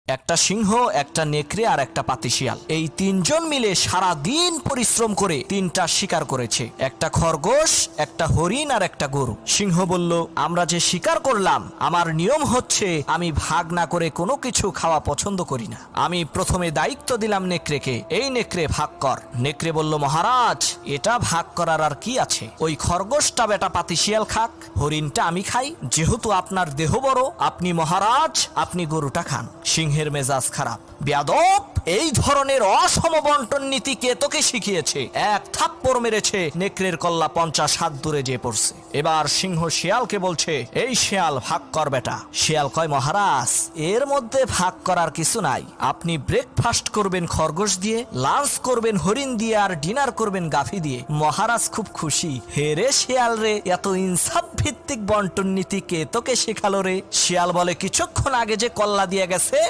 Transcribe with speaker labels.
Speaker 1: একটা সিংহ, একটা নেকড়ে আর একটা পাতিশিয়াল, এই তিনজন মিলে সারা দিন পরিশ্রম করে তিনটা শিকার করেছে, একটা খরগোশ, একটা হরিণ আর একটা গরু। সিংহ বলল, আমরা যে শিকার করলাম, আমার নিয়ম হচ্ছে আমি ভাগ না করে কোনো কিছু খাওয়া পছন্দ করি না। আমি প্রথমে দায়িত্ব দিলাম নেকড়েকে, এই নেকড়ে ভাগ কর। নেকড়ে বলল, মহারাজ, এটা ভাগ করার আর কি আছে, ওই খরগোশটা বেটা পাতিশিয়াল খাক, হরিণটা আমি খাই, যেহেতু আপনার দেহ বড়, আপনি মহারাজ, আপনি গরুটা খান। সিংহের মেজাজ খারাপ। বেয়াদব, এই ধরনের অসম বন্টন নীতি কে তোকে শিখিয়েছে? এক থাপ্পড় মেরেছে, নেকড়ের কল্লা 50 হাত দূরে যেয়ে পড়ছে। এবার সিংহ শিয়ালকে বলছে, এই শিয়াল, ভাগ কর বেটা। শিয়াল কয়, মহারাজ, এর মধ্যে ভাগ করার কিছু নাই, আপনি ব্রেকফাস্ট করবেন খরগোশ দিয়ে, লাঞ্চ করবেন হরিণ দিয়ে, আর ডিনার করবেন গাভী দিয়ে। মহারাজ খুব খুশি। হে রে শিয়াল রে, এত ইনসাফ ভিত্তিক বন্টন নীতি কে তোকে শেখালো রে? শিয়াল বলে, কিছুক্ষণ আগে যে কল্লা দিয়ে গেছে